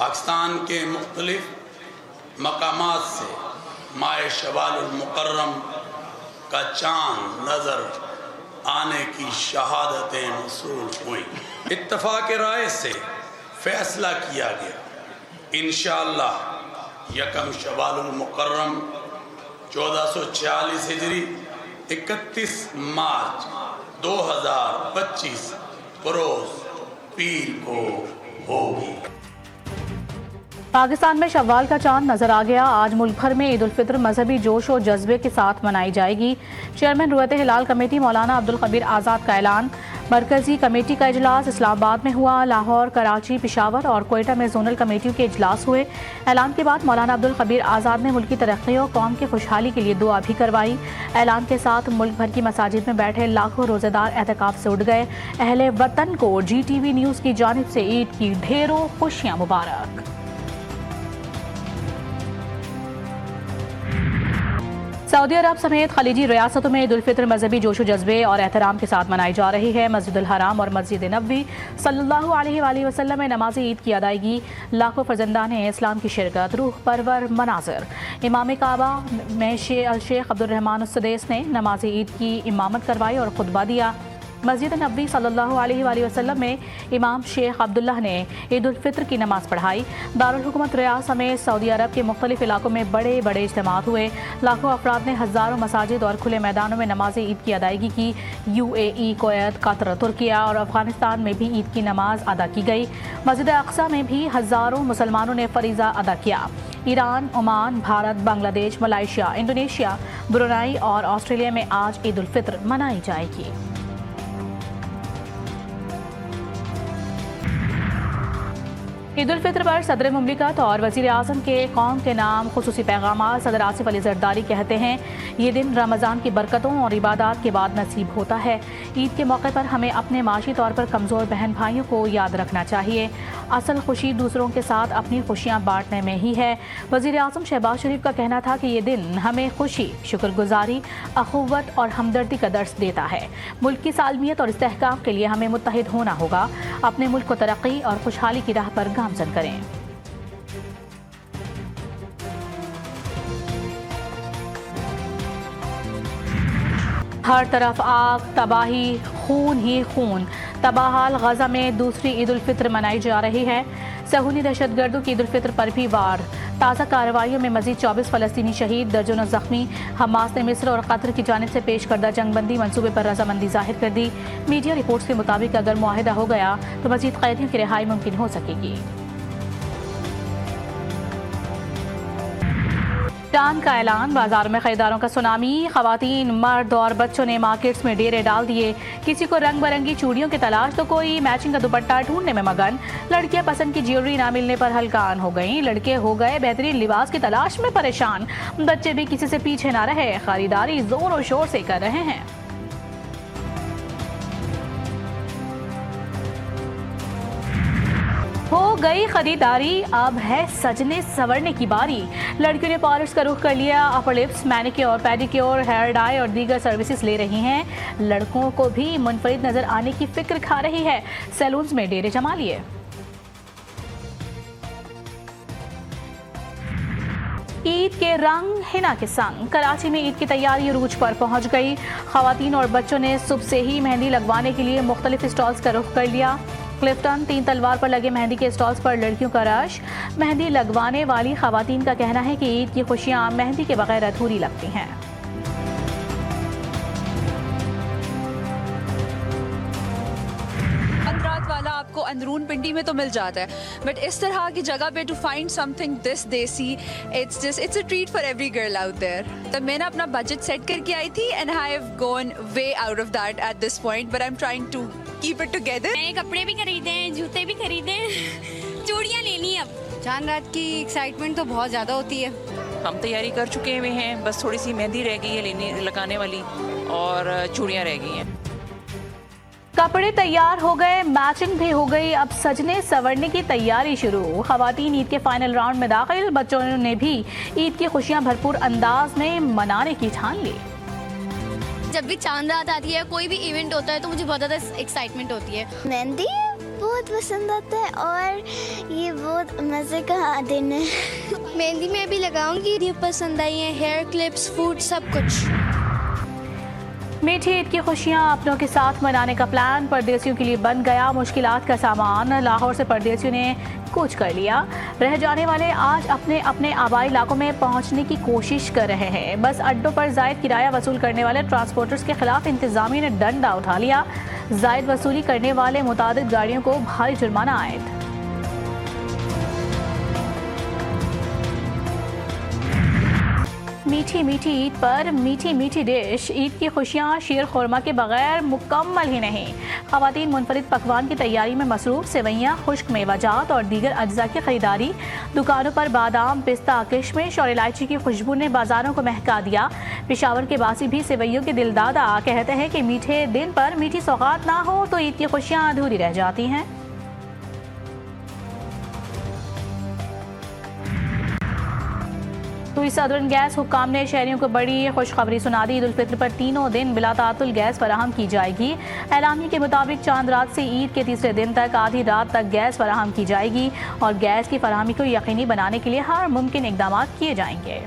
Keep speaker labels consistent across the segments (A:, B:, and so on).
A: पाकिस्तान के मुख्तलिफ मकामात से माह शवालुल मुकर्रम का चाँद नज़र आने की शहादतें मौसूल हुई। इत्तफ़ाक़ राय से फ़ैसला किया गया इंशाअल्लाह यकम शवालुल मुकर्रम 1446 हिजरी 31 मार्च 2025 बरोज़ पीर को होगी।
B: पाकिस्तान में शव्वाल का चांद नजर आ गया। आज मुल्क भर में ईद उल फित्र मजहबी जोश और जज्बे के साथ मनाई जाएगी। चेयरमैन रुयत हिलाल कमेटी मौलाना अब्दुल कबीर आज़ाद का ऐलान। मरकजी कमेटी का इजलास इस्लामाबाद में हुआ। लाहौर, कराची, पेशावर और कोयटा में जोनल कमेटियों के इजलास हुए। ऐलान के बाद मौलाना अब्दुल कबीर आज़ाद ने मुल्क की तरक्की और कौम की खुशहाली के लिए दुआ भी करवाई। ऐलान के साथ मुल्क भर की मसाजिद में बैठे लाखों रोजेदार एहतिकाफ से उठ गए। अहले वतन को GTV न्यूज़ की जानिब से ईद की ढेरों खुशियाँ मुबारक। सऊदी अरब समेत खलीजी रियासतों में ईद उल फित्र मजहबी जोशो जज्बे और एहतराम के साथ मनाई जा रही है। मस्जिदुल हराम और मस्जिद नबवी सल्लल्लाहु अलैहि वसल्लम में नमाज ईद की अदायगी, लाखों फर्जंदाने इस्लाम की शिरकत, रूह परवर मनाजिर। इमाम काबा में शेख अब्दुल रहमान सुदैस ने नमाज ईद की इमामत करवाई और खुतबा दिया। मस्जिद नबवी सल्लल्लाहु अलैहि वसल्लम में इमाम शेख अब्दुल्लाह ने ईद उल फित्र की नमाज पढ़ाई। दारुल हुकूमत रियाद समेत सऊदी अरब के मुख्तलिफ इलाकों में बड़े बड़े इज्तिमात हुए। लाखों अफराद ने हज़ारों मसाजिद और खुले मैदानों में नमाज ईद की अदायगी की। UAE, कुवैत, कतर, तुर्किया और अफगानिस्तान में भी ईद की नमाज अदा की गई। मस्जिद अक्सा में भी हज़ारों मुसलमानों ने फरीज़ा अदा किया। Iran, Oman, Bharat, Bangladesh, Malaysia, Indonesia, Brunei और ऑस्ट्रेलिया में आज ईद उल फित्र मनाई जाएगी। ईद उल फित्र पर सदर मुमलिकत और वज़ीर आज़म के कौम के नाम खुसूसी पैगाम। सदर आसिफ अली ज़रदारी कहते हैं, ये दिन रमज़ान की बरकतों और इबादत के बाद नसीब होता है। ईद के मौके पर हमें अपने माशी तौर पर कमज़ोर बहन भाइयों को याद रखना चाहिए। असल खुशी दूसरों के साथ अपनी खुशियाँ बांटने में ही है। वज़ीर आज़म शहबाज शरीफ का कहना था कि ये दिन हमें खुशी, शुक्रगुजारी, अखुव्वत और हमदर्दी का दर्स देता है। मुल्क की सालमियत और इस्तेहकाम के लिए हमें मुत्तहिद होना होगा। अपने मुल्क को तरक्की और खुशहाली की राह पर गामज़न करें। हर तरफ आग, तबाही, खून ही खून। तबाहाल गजा में दूसरी ईद उल फित्र मनाई जा रही है। सहूनी दहशतगर्दों की ईद उल फित्र पर भी वार। ताज़ा कार्रवाइयों में मजीद 24 फ़लस्तीनी शहीद, दर्जनों जख्मी। हमास ने मिस्र और कतर की जानिब से पेश करदा जंगबंदी मंसूबे पर रजामंदी जाहिर कर दी। मीडिया रिपोर्ट्स के मुताबिक अगर मुआहिदा हो गया तो मजीद कैदियों की रिहाई मुमकिन हो सकेगी। चांद का ऐलान, बाजार में खरीदारों का सुनामी। खवातीन, मर्द और बच्चों ने मार्केट्स में डेरे डाल दिए। किसी को रंग बिरंगी चूड़ियों की तलाश तो कोई मैचिंग का दुपट्टा ढूंढने में मगन। लड़कियां पसंद की ज्वेलरी ना मिलने पर हलकान हो गईं। लड़के हो गए बेहतरीन लिबास की तलाश में परेशान। बच्चे भी किसी से पीछे ना रहे, खरीदारी जोर और शोर से कर रहे हैं। हो गई खरीदारी, अब है सजने संवरने की बारी। लड़कियों ने पॉलिश का रुख कर लिया। Upper lips, manicure, pedicure, hair dye और दीगर सर्विसेज ले रही हैं। लड़कों को भी मुनफरिद नजर आने की फिक्र खा रही है। सैलून्स में डेरे जमा लिए। ईद के रंग हिना के संग। कराची में ईद की तैयारी रूज पर पहुंच गई। खवातीन और बच्चों ने सुबह से ही मेहंदी लगवाने के लिए मुख्तलिफ स्टॉल्स का रुख कर लिया। क्लिफ्टन, 3 तलवार पर लगे मेहंदी के स्टॉल्स पर लड़कियों का रश। मेहंदी लगवाने वाली खवातीन का कहना है कि ईद की खुशियां मेहंदी के बगैर अधूरी लगती हैं।
C: रात वाला आपको अंदरून पिंडी में तो मिल जाता है, बट इस तरह की जगह पे to find something this desi, it's a treat for every girl out there. तो मैंने अपना बजट सेट करके आई थी and I have gone way out of that at this point, but I am trying to keep it together.
D: नए कपड़े भी खरीदे, जूते भी खरीदे, चूड़ियाँ लेनी। अब
E: चांद रात की एक्साइटमेंट तो बहुत ज़्यादा होती है।
F: हम तैयारी कर चुके हुए हैं, बस थोड़ी सी मेहंदी रह गई है लगाने वाली और चूड़ियाँ रह गई हैं।
B: कपड़े तैयार हो गए, मैचिंग भी हो गई। अब सजने संवरने की तैयारी शुरू। खवातीन ईद के फाइनल राउंड में दाखिल। बच्चों ने भी ईद की खुशियां भरपूर अंदाज में मनाने की ठान ली।
D: जब भी चांद रात आती है, कोई भी इवेंट होता है तो मुझे बहुत ज़्यादा एक्साइटमेंट होती है।
G: मेहंदी बहुत पसंद आता है और ये बहुत मज़े का दिन है।
D: मेहंदी में भी लगाऊंगी। ये पसंद आई है, हेयर क्लिप्स, फूड, सब कुछ।
B: मीठी ईद की खुशियां अपनों के साथ मनाने का प्लान परदेसियों के लिए बन गया मुश्किलात का सामान। लाहौर से परदेसियों ने कूच कर लिया। रह जाने वाले आज अपने अपने आबाई इलाकों में पहुंचने की कोशिश कर रहे हैं। बस अड्डों पर जायद किराया वसूल करने वाले ट्रांसपोर्टर्स के खिलाफ इंतजामिया ने डंडा उठा लिया। जायद वसूली करने वाले मुतादिद गाड़ियों को भारी जुर्माना आयद। मीठी मीठी ईद पर मीठी मीठी डिश। ईद की खुशियाँ शीर खुरमा के बगैर मुकम्मल ही नहीं। ख़वातीन मुनफरिद पकवान की तैयारी में मसरूफ़। सेवैयाँ, खुश्क मेवाजात और दीगर अज्जा की खरीदारी। दुकानों पर बादाम, पिस्ता, किशमिश और इलायची की खुशबू ने बाजारों को महका दिया। पेशावर के बासी भी सेवैयों के दिलदादा कहते हैं कि मीठे दिन पर मीठी सौगात ना हो तो ईद की खुशियाँ अधूरी रह जाती हैं। तो इस सदरन गैस हुक्काम ने शहरियों को बड़ी खुशखबरी सुना दी। ईद उल फित्र पर तीनों दिन बिला तातुल गैस फराहम की जाएगी। एलामी के मुताबिक चांद रात से ईद के तीसरे दिन तक आधी रात तक गैस फराहम की जाएगी और गैस की फराहमी को यकीनी बनाने के लिए हर मुमकिन इकदाम किए जाएंगे।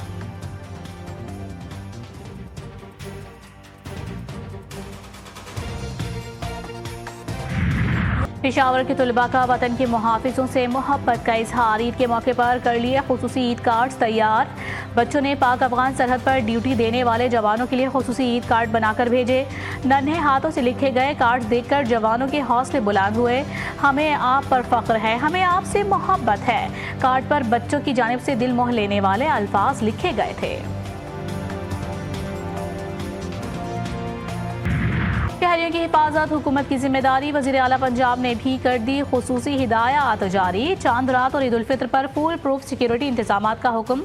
B: पेशावर के तुलबा का वतन के मुहाफिजों से मोहब्बत का इजहार। ईद के मौके पर कर लिए खुसूसी ईद कार्ड्स तैयार। बच्चों ने पाक अफगान सरहद पर ड्यूटी देने वाले जवानों के लिए खुसूसी ईद कार्ड बनाकर भेजे। नन्हे हाथों से लिखे गए कार्ड्स देखकर जवानों के हौसले बुलंद हुए। हमें आप पर फख्र है, हमें आपसे मोहब्बत है। कार्ड पर बच्चों की जानिब से दिल मोह लेने वाले अल्फाज लिखे गए थे। शहरियों की हिफाजत हुकूमत की जिम्मेदारी। वज़ीर आला पंजाब ने भी कर दी खुसूसी हिदायत जारी। चांद रात और ईद उल फित्र पर फुल प्रूफ सिक्योरिटी इंतजामात का हुक्म।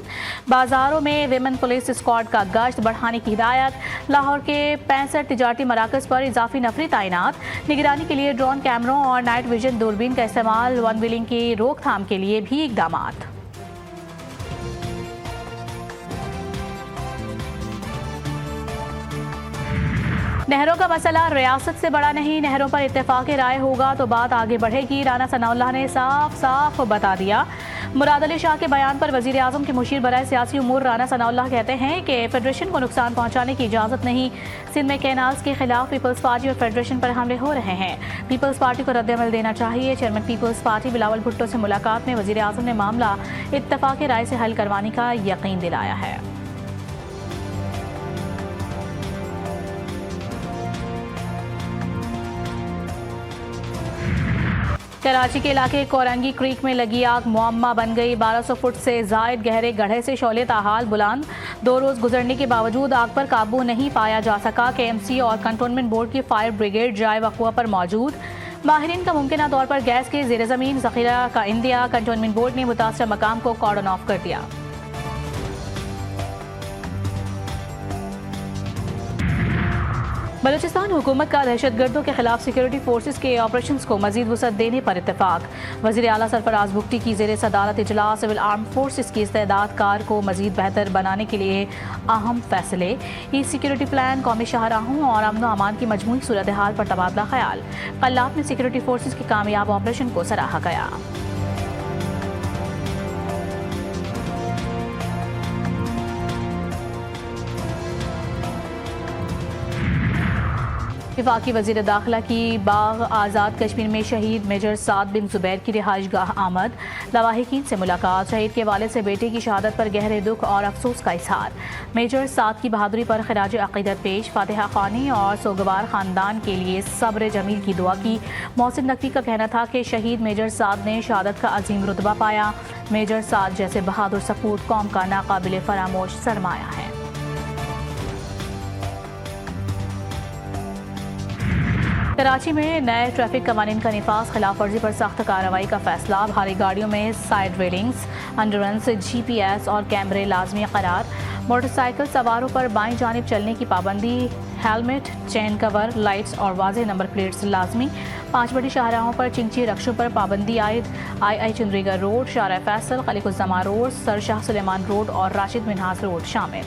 B: बाजारों में विमेन पुलिस स्क्वाड का गश्त बढ़ाने की हिदायत। लाहौर के 65 तिजारती मराकज़ पर इजाफी नफरी तैनात। निगरानी के लिए ड्रोन कैमरों और नाइट विजन दूरबीन का इस्तेमाल। वन व्हीलिंग की रोकथाम के लिए भी इकदाम। नहरों का मसला रियासत से बड़ा नहीं। नहरों पर इत्तेफाक राय होगा तो बात आगे बढ़ेगी। राना सनाउल्लाह ने साफ साफ बता दिया। मुराद अली शाह के बयान पर वजीर आजम के मुशीर बराए सियासी उमूर राना सनाउल्लाह कहते हैं कि फेडरेशन को नुकसान पहुंचाने की इजाज़त नहीं। सिंध में कैनाल्स के खिलाफ पीपल्स पार्टी और फेडरेशन पर हमले हो रहे हैं। पीपल्स पार्टी को रद्द-ए-अमल देना चाहिए। Chairman Peoples Party Bilawal Bhutto से मुलाकात में वजीर आजम ने मामला इत्तेफाक राय से हल करवाने का यकीन दिलाया है। कराची के इलाके कोरंगी क्रीक में लगी आग मुअम्मा बन गई। 1200 फुट से जायद गहरे गड्ढे से शोले ताहाल बुलंद। 2 रोज गुजरने के बावजूद आग पर काबू नहीं पाया जा सका। KMC और कंटोनमेंट बोर्ड की फायर ब्रिगेड जाए वक़ुआ पर मौजूद। माहिरीन का मुमकिन तौर पर गैस के ज़ेर ज़मीन ज़ख़ीरा का इंदिया। कंटोनमेंट बोर्ड ने मुतासरा मकाम को कॉर्डन ऑफ कर दिया। बलूचिस्तान हुकूमत का दहशतगर्दों के खिलाफ सिक्योरिटी फोर्सेस के ऑपरेशंस को मजीद वसअत देने पर इत्तेफाक। वज़ीर आला सरफराज भुगटी की ज़ेर सदारत इजलास सिविल आर्म फोर्सेस की इस्तेदाद कार को मजीद बेहतर बनाने के लिए अहम फैसले। ई सिक्योरिटी प्लान कौमी शाहराहों और अमन व अमान की मजमूई सूरत हाल पर तबादला ख्याल। कल्लात में सिक्योरिटी फोर्सेस के कामयाब ऑपरेशन को सराहा गया। वफाकी वज़ीर दाखिला की बाग आज़ाद कश्मीर में शहीद मेजर साद बिन जुबैर की रिहाइश गाह आमद। लवाहिकीन से मुलाकात। शहीद के वालिद से बेटे की शहादत पर गहरे दुख और अफसोस का इजहार। मेजर साद की बहादुरी पर खराज अक़ीदत पेश। फातिहा खानी और सोगवार ख़ानदान के लिए सब्र जमील की दुआ की। मोहसिन नकवी का कहना था कि शहीद मेजर साद ने शहादत का अजीम रुतबा पाया। मेजर साद जैसे बहादुर सपूत कौम का नाकाबिल फरामोश सरमाया है। कराची में नए ट्रैफिक कवानीन का निफाज। खिलाफ वर्जी पर सख्त कार्रवाई का फैसला। भारी गाड़ियों में साइड रेलिंग्स, अंडररन्स, GPS और कैमरे लाजमी करार। मोटरसाइकिल सवारों पर बाईं जानिब चलने की पाबंदी। हेलमेट, चेन कवर, लाइट्स और वाज़ेह नंबर प्लेट्स लाजमी। 5 बड़ी शाहराहों पर चिंची रक्षों पर पाबंदी आयद। II Chandigarh road, Shahrah Faisal, Khaliquzzaman road, sir Shah Sulaiman road और राशिद मिन्हाज रोड शामिल।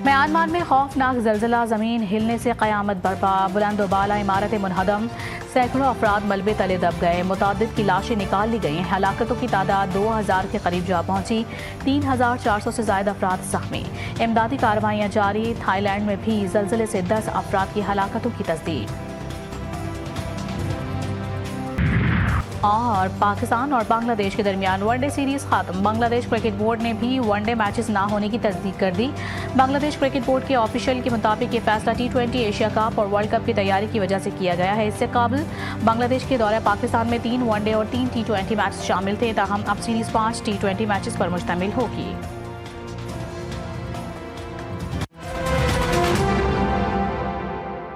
B: म्यांमार में खौफनाक जलजिला, ज़मीन हिलने से क़यामत बरपा, बुलंद व बाला इमारतें मुनहदम, सैकड़ों अफराद मलबे तले दब गए, मुतादिद की लाशें निकाल ली गई। हलाकतों की तादाद 2000 के करीब जा पहुंची, 3400 से ज़ायद अफराद ज़ख्मी। इमदादी कार्रवाइयाँ जारी। थाईलैंड में भी जलजिले से 10 अफराद की हलाकतों की तस्दीक। और पाकिस्तान और बांग्लादेश के दरमियान वनडे सीरीज खत्म। बांग्लादेश क्रिकेट बोर्ड ने भी वनडे मैचेस ना होने की तस्दीक कर दी। बांग्लादेश क्रिकेट बोर्ड के ऑफिशियल के मुताबिक ये फैसला T20 एशिया कप और वर्ल्ड कप की तैयारी की वजह से किया गया है। इससे कबल बांग्लादेश के दौरे पाकिस्तान में 3 वनडे और 3 T20 मैच शामिल थे। ताहम अब सीरीज 5 T20 मैचेस पर मुश्तमिल होगी।